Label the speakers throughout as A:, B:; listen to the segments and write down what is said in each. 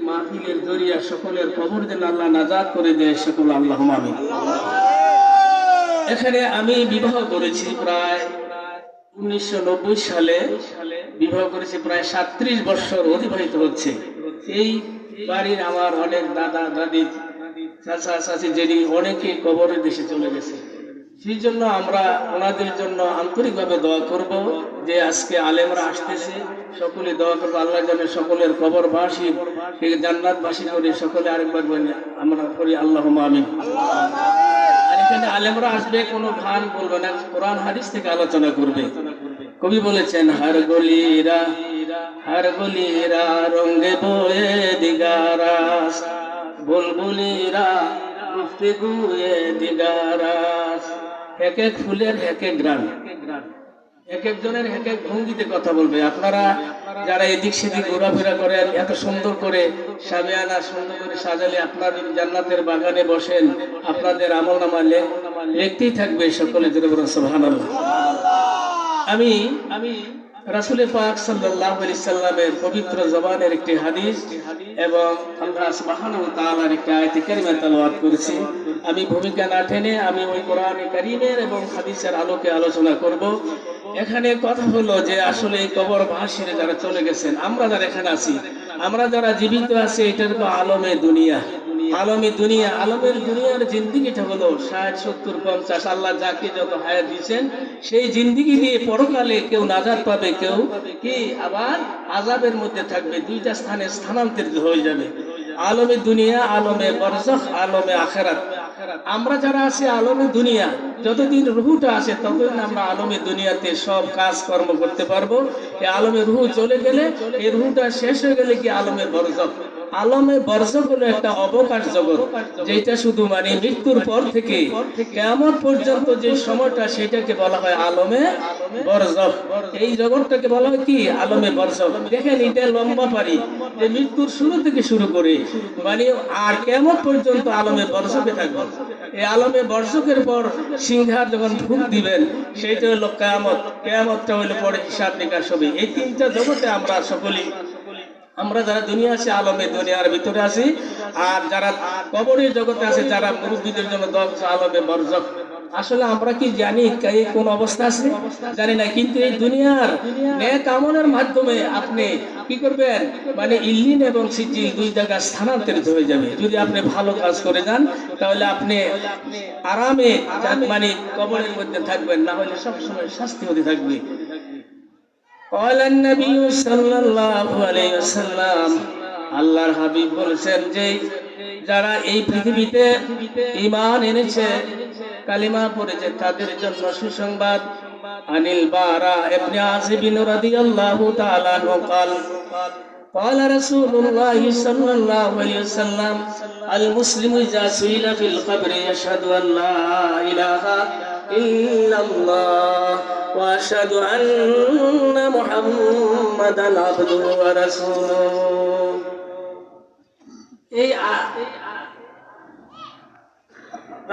A: মাহফিলের জরিয়া সকলের কবর যেন আল্লাহ নাজাত করে দেয়, সকল আল্লাহুম্মা আমিন। এখানে আমি বিবাহ করেছি প্রায় 1990 সালে, বিবাহ করেছি প্রায় 37 বছর অতিবাহিত হচ্ছে। এই বাড়ির আমার অনেক দাদা দাদি চাচা চাচি যিনি অনেকে কবরের দেশে চলে গেছে, সেই জন্য আমরা ওনাদের জন্য আন্তরিকভাবে দোয়া করব যে আজকে আলেমরা আসতেছে, সকলে দোয়া করবো আল্লাহ যেন সকলের কবরবাসী জান্নাতবাসী করে সকলে আরেকবার বলি আমরা করি আল্লাহুম্মা আমিন। আর এখানে আলেমরা আসবে, কোনো গান বলবে না, কোরআন হাদিস থেকে আলোচনা করবে। কবি বলেছেন হর গলিরা রঙে বয়ে দিগারাস, বুলবুলিরা গুফতিগুয়ে দিগারাস। এক এক ফুলের এক এক গান, এক একজনের এক এক ভঙ্গিতে কথা বলবে। আপনারা যারা এদিক সেদিক ঘোরাফেরা করেন, এত সুন্দর করে সামিয়ানা সুন্দর করে সাজালে আপনার জান্নাতের বাগানে বসেন, আপনাদের আমলনামা লিখতেই থাকবে সকলে জোরে বলুন সুবহানাল্লাহ। আমি রাসূল পাক সাল্লাল্লাহু আলাইহি সাল্লামের পবিত্র জবানের একটি হাদিস এবং আল্লাহ সুবহানাহু ওয়া তাআলার একটি আয়াত কারিমা তেলাওয়াত করেছি। আমি ভূমিকা না টেনে আমি ওই কোরআন কারীমের এবং হাদিসের আলোকে আলোচনা করব। এখানে কথা হলো যে আসলে এই কবরবাসীরা যারা চলে গেছেন, আমরা যারা এখানে আছি, আমরা যারা জীবিত আছি, এটার তো আলমে দুনিয়া, আলমের দুনিয়ার জিন্দিগিটা হলো 60, 70, 50 আল্লাহ যাকে যত হায়াত দিয়েছেন সেই জিন্দিগি দিয়ে পরকালে কেউ নাজাত পাবে, কেউ কি আবার আযাবের মধ্যে থাকবে, দুইটা স্থানে স্থানান্তরিত হয়ে যাবে। আলমে দুনিয়া, আলমে বরজখ, আলমে আখিরাত। আমরা যারা আছি আলমে দুনিয়া, যতদিন রুহটা আছে ততদিন আমরা আলমে দুনিয়াতে সব কাজ কর্ম করতে পারবো। এই আলমে রুহ চলে গেলে, এই রুহটা শেষ হয়ে গেলে কি আলমে বরজখ। আলমে বরজখ হলো একটা অবকাশ জগৎ, যেটা শুধু মানে মৃত্যুর পর থেকে কিয়ামত পর্যন্ত যে সময়টা সেটাকে বলা হয় আলমে বরজখ। এই জগৎটাকে বলা হয় কি আলমে বরজখ। দেখেন এটা লম্বা পারি, যে মৃত্যুর শুরু থেকে শুরু করে মানে আর কিয়ামত পর্যন্ত আলমে বরজখে থাকবে। এই আলমে বরজখের পর সিংহার যখন ঢুক দিবেন সেইটা হলো কিয়ামত। কিয়ামতটা হলো পরে হিসাব নিকাশ হবে। এই তিনটা জগতে আমরা সকলেই, আমরা যারা দুনিয়া আছে আলমে দুনিয়ার ভিতরে আছি, আর যারা কবরের জগতে আছে, যারা মুরব্বীদের জন্য আলমে বরজখ। আসলে আমরা কি জানি কোন অবস্থা আছে? জানি না। কিন্তু এই দুনিয়ার নেক আমলের মাধ্যমে আপনি কি করবেন, মানে ইল্লিন এবং সিজিল দুই জায়গা স্থানান্তরিত হয়ে যাবে। যদি আপনি ভালো কাজ করে যান তাহলে আপনি আরামে মানে কবরের মধ্যে থাকবেন, না হলে সবসময় শাস্তি হতে থাকবে। قال النبي صلى الله عليه وسلم, আল্লাহর হাবিব বলেছেন যে যারা এই পৃথিবীতে ঈমান এনেছে, কালিমা পড়েছে, তাদের জন্য সুসংবাদ। আনিল বারা ইবনে আযিব রাদিয়াল্লাহু তাআলা আনহু قال قال رسول الله صلى الله عليه وسلم المسلم إذا سئل في القبر يشهد أن لا إله إلا الله وأشهد أن محمدا عبده ورسوله। এই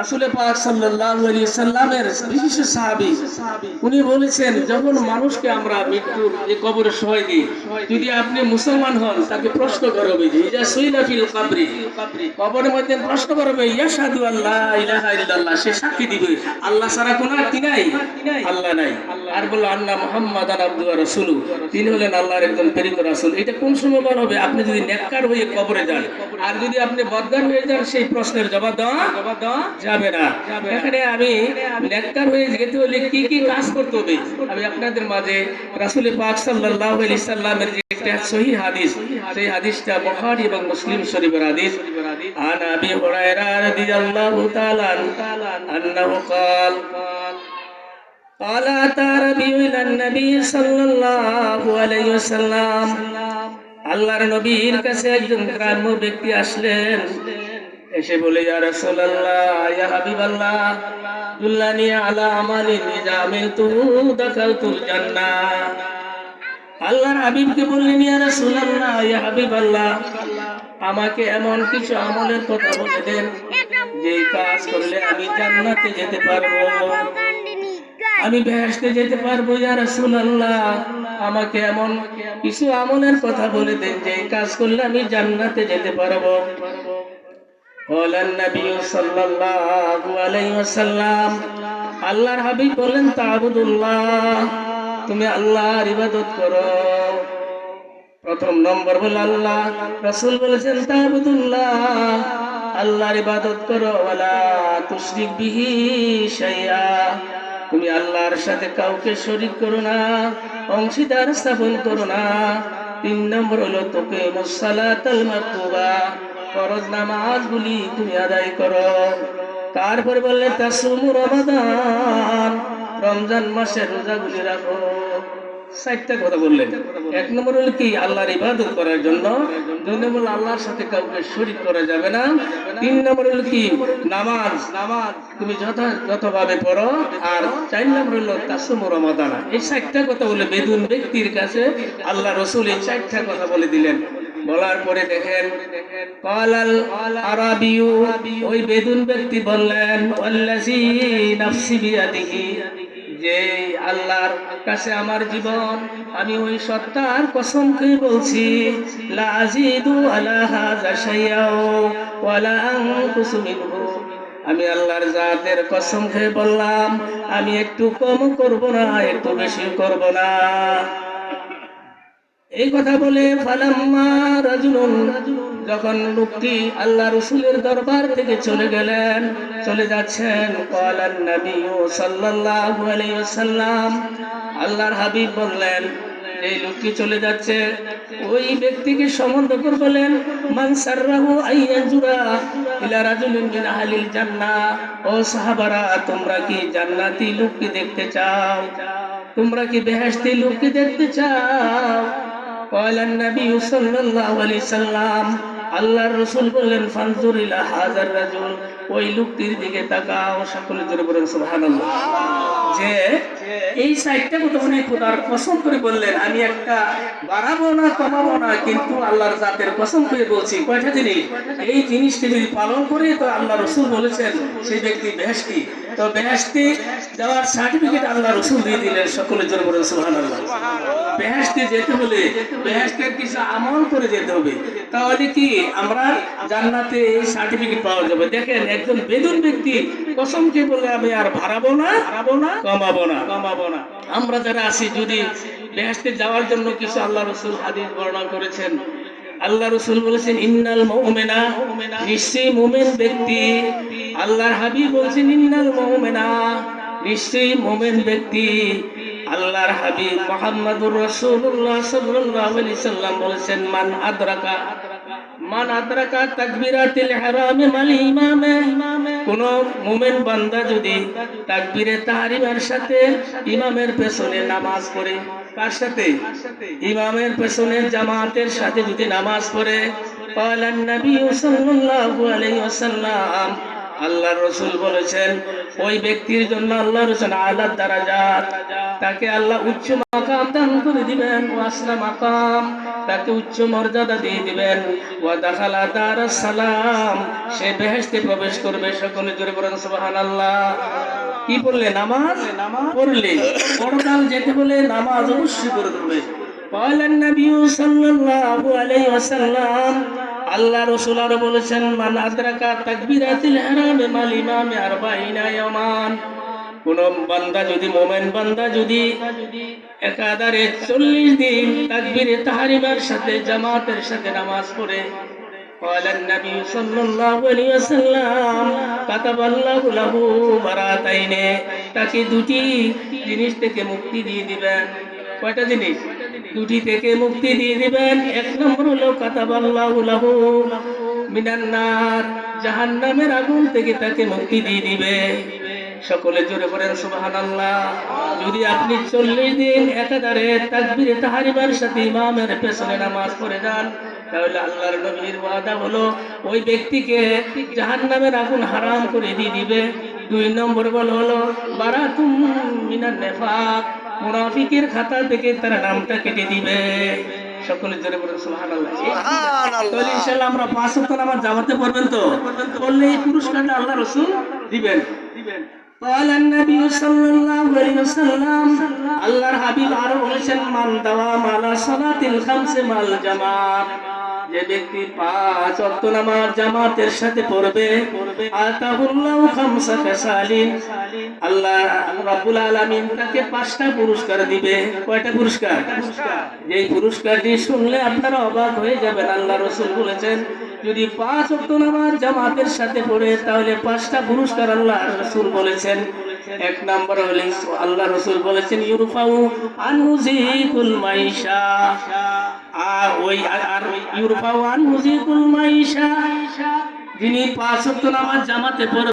A: রাসূল পাক সাল্লাল্লাহু আলাইহি সাল্লামের বিশেষ সাহাবী, উনি বলেছেন যখন মানুষকে আমরা মৃত্যুর এই কবরে শোয়াই দিই, যদি আপনি মুসলমান হন তাকে প্রশ্ন করবে যে ইজা সুইলা ফিল কবরি, কবরের মধ্যে প্রশ্ন করবে ইয়াশহাদু আল্লা ইলাহা ইল্লাল্লাহ, সে সাক্ষী দিবে আল্লাহ ছাড়া কোনো কি নাই, আল্লাহ নাই। আর বলল আন্না মুহাম্মাদান আবদুহু ওয়া রাসূলুহু, তিনি হলেন আল্লাহর একজন প্রেরিত রাসূল। এটা কোন সময় বলা হবে? আপনি যদি নেককার হয়ে কবরে যান, আর যদি আপনি বদকার হয়ে যান সেই প্রশ্নের জবাব দেওয়া যাবে না। এখানে আমি নেককার হয়ে যেতে হলে কি কি কাজ করতে হবে আমি আপনাদের মাঝে রাসূল পাক সাল্লাল্লাহু আলাইহি সাল্লামের যে একটা সহিহ হাদিস, সেই হাদিসটা বুখারী এবং মুসলিম শরীফের হাদিস। আন আবি হুরায়রা রাদিয়াল্লাহু তাআলা আনহু قال قال أتى ربي إلى النبي صلى الله عليه وسلم, আল্লাহর নবীর কাছে একজন গ্রাম্য ব্যক্তি আসলেন, এসে বলে ইয়া রাসূলুল্লাহ ইয়া হাবিবাল্লাহ দুল্লানি আলা আমালিন ইযা আমিলতু দাখালতুল জান্নাহ। আল্লাহর হাবিবকে বললেন ইয়া রাসূলুল্লাহ ইয়া হাবিবাল্লাহ, আমাকে এমন কিছু আমলের কথা বলে দেন যে কাজ করলে আমি জান্নাতে যেতে পারবো, আমি বেহেশতে যেতে পারবো। ইয়া রাসূলুল্লাহ আমাকে এমন কিছু আমলের কথা বলে দেন যে এই কাজ করলে আমি জান্নাতে যেতে পারবো। قال النبي صلى الله عليه وسلم আল্লাহর হাবিব বলেন তা'বুদুল্লাহ, তুমি আল্লাহর ইবাদত করো। প্রথম নম্বর বলে আল্লাহ, রাসূল বলেছেন তা'বুদুল্লাহ, আল্লাহর ইবাদত করো। ওয়ালা তুশরিক বিহি শাইআ, তুমি আল্লাহর সাথে কাউকে শরীক করো না, অংশীদার স্থাপন করো না। তিন নম্বর হলো তুকিমুস সালাতাল মাকতুবা, ফরজ নামাজগুলি তুমি আদায় করো। তারপরে বললে তাসুমু রমাদান, রমজান মাসের রোজাগুলি রাখো। চারটা কথা বললেন। এক নম্বর হলো কি আল্লাহর ইবাদত করার জন্য, দুই নম্বর আল্লাহর সাথে কাউকে শরীক করা যাবে না, তিন নম্বর হলো কি নামাজ তুমি যথাযথভাবে পড়ো, আর চার নম্বর হলো তাসুমু রমাদান। এই চারটা কথা বলে বেদুন ব্যক্তির কাছে আল্লাহ রাসূল এই চারটা কথা বলে দিলেন। বলার পরে দেখেন ক্বালাল আরাবিয়্যু, ওই বেদুন ব্যক্তি বললেন ওয়াল্লাযী নাফসি বিয়াদিহি, যে আল্লাহর কাছে আমার জীবন, আমি ওই সত্তার কসম করে বলছি, লা আজিদু আলা হাযা শাইআও ওয়ালা আনকুসু মিনহু, আমি আল্লাহর জাতের কসম খেয়ে বললাম, আমি একটু কম করব না, একটু বেশি করব না। এই কথা বলে ফালাম্মা রাজুলুন, যখন লোকটি আল্লাহ রাসূলের দরবার থেকে চলে গেলেন, চলে যাচ্ছেন, ক্বালান নবী সাল্লাল্লাহু আলাইহি ওয়াসাল্লাম, আল্লাহর হাবিব বললেন, এই লোকটি চলে যাচ্ছে, ওই ব্যক্তিকে সম্বোধন করে বলেন, মান সাররাহু আইয়াজুরা ইলা রাজুলিন মিন আহলিল জান্নাহ, ও সাহাবারা, তোমরা কি জান্নাতি লোককে দেখতে চাও? তোমরা কি বেহেশতি লোককে দেখতে চাও? قال النبي صلى الله عليه وسلم, আল্লাহর রাসূল বললেন, ফানজুর ইলা হাযার রাজুল, ওই লোকটির দিকে তাকাও। সকলে জোরে বলেন সুবহানাল্লাহ। যে এই সাইডটা উনি খোদার কসম করে বললেন, আমি একটা বাড়াবো না কমাবো না, কিন্তু আল্লাহর জাতের কসম করে বলছি। কয়টা জিনিস, এই জিনিসটি যদি পালন করে তো আল্লাহ রাসূল বলেছেন সেই ব্যক্তি বেহেশতি। তো বেহেশতি যাওয়ার সার্টিফিকেট আল্লাহ রাসূল দিয়ে দিলেন। সকলে জোরে বলেন সুবহানাল্লাহ। বেহেশতে যেতে হলে বেহেশতের কিছু আমল করে যেতে হবে, তাহলে কি আমরা জান্নাতে এই সার্টিফিকেট পাওয়া যাবে। দেখেন একজন বেদুন ব্যক্তি কসমকে বলে, আমি আর বাড়াবো না কমাবো না। আমরা যারা আছি, যদি বেহেশতে যাওয়ার জন্য কিছু আল্লাহ রাসূল হাদিস বর্ণনা করেছেন। আল্লাহ রাসূল বলেছেন, ইন্নাল মুমিনা, নিশ্চয়ই মুমিন ব্যক্তি, আল্লাহর হাবিব বলেছেন ইন্নাল মুমিনা, নিশ্চয়ই মুমিন ব্যক্তি। আল্লাহর হাবিব মুহাম্মদুর রাসূলুল্লাহ সাল্লাল্লাহু আলাইহি সাল্লাম বলেছেন, মান আদরাকা তাকবীরাতুল ইহরামে মাল ইমামে, কোন মুমিন বান্দা যদি তাকবীরে তাহরিমের সাথে ইমামের পেছনে নামাজ পড়ে, কার সাথে? ইমামের পেছনে জামাতের সাথে যদি নামাজ পড়ে, ক্বালান নবী সাল্লাল্লাহু আলাইহি ওয়াসাল্লাম, আল্লাহর রাসূল বলেছেন, ওই ব্যক্তির জন্য আল্লাহর রাসূল আলা দারাজাত, তাকে আল্লাহ উচ্চ মাকাম দান করে দিবেন, ওয়াসলা মাকাম, তাকে উচ্চ মর্যাদা দিয়ে দিবেন, ওয়া দাখালা দারাস সালাম, সে বেহেশতে প্রবেশ করবে। সকলে জোরে বলেন সুবহানাল্লাহ। কি বললে? নামাজ পড়লে, পরকাল যেতে বলে নামাজ অবশ্যই পড়তে হবে। ক্বালান নবী সাল্লাল্লাহু আলাইহি ওয়াসাল্লাম, আল্লাহ রাসূল আরো বলেছেন, মান আদরাকা তাকবীরাতুল ইহরামে মাল ইমামে 40 ইয়ামান, কোন বান্দা যদি, মুমিন বান্দা যদি একাধারে 40 দিন তাকবীরে তাহরিমের সাথে জামাতের সাথে নামাজ পড়ে, ক্বালান নবী সাল্লাল্লাহু আলাইহি ওয়াসাল্লাম, কাতাবাল্লাহু লাহু বারাতাইনে, তাকে দুটি জিনিস থেকে মুক্তি দিয়ে দিবেন। কয়টা জিনিস? দুটি থেকে মুক্তি দিয়ে দিবেন। এক নম্বর হলো কাতাবাল্লাহু লাহু মিনান নার, জাহান্নামের আগুন থেকে তাকে মুক্তি দিয়ে দিবে। সকলে জোরে বলেন সুবহানাল্লাহ। যদি আপনি 40 দিন একাধারে তাকবীরে তাহরিমের সাথে ইমামের পেছনে নামাজ পড়ে যান, তাহলে আল্লাহর নবীর ওয়াদা হলো ওই ব্যক্তিকে জাহান্নামের আগুন হারাম করে দিয়ে দিবে। 2 নম্বর হলো বারাতুম মিনান নিফাক, মুনাফিকের খাতা থেকে তার নামটা কেটে দিবে। সকলে জোরে বলেন সুবহানাল্লাহ। তাহলে ইনশাআল্লাহ আমরা 5 ওয়াক্ত নামাজ জামাতে পড়বেন তো, পড়লে এই পুরস্কারটা আল্লাহ রাসূল দিবেন। قال النبي صلى الله عليه وسلم আল্লাহর হাবিব আরো বলেছেন মান দাওয়াম আলা সালাতিল খামস মাল জামাত যে ব্যক্তি 5 ওয়াক্ত নামাজ জামাতের সাথে পড়বে আতাহুল্লাহু খামসা কাসালিন আল্লাহ রাব্বুল আলামিন তাকে 5টা পুরস্কার দিবে। কয়টা পুরস্কার? যেই পুরস্কারটি শুনলে আপনারা অবাক হয়ে যাবেন। আল্লাহ রাসূল বলেছেন যদি 5 ওয়াক্ত নামাজ জামাতের সাথে পড়ে তাহলে 5টা পুরস্কার আল্লাহ রাসূল বলেছেন। এক নম্বর হলো আল্লাহ রাসূল বলেছেন ইউরফাউ আনহু যিকুল মাইশা আর ইউরফাউ আনহু যিকুল মাইশা যিনি 5 ওয়াক্ত নামাজ জামাতে পড়ে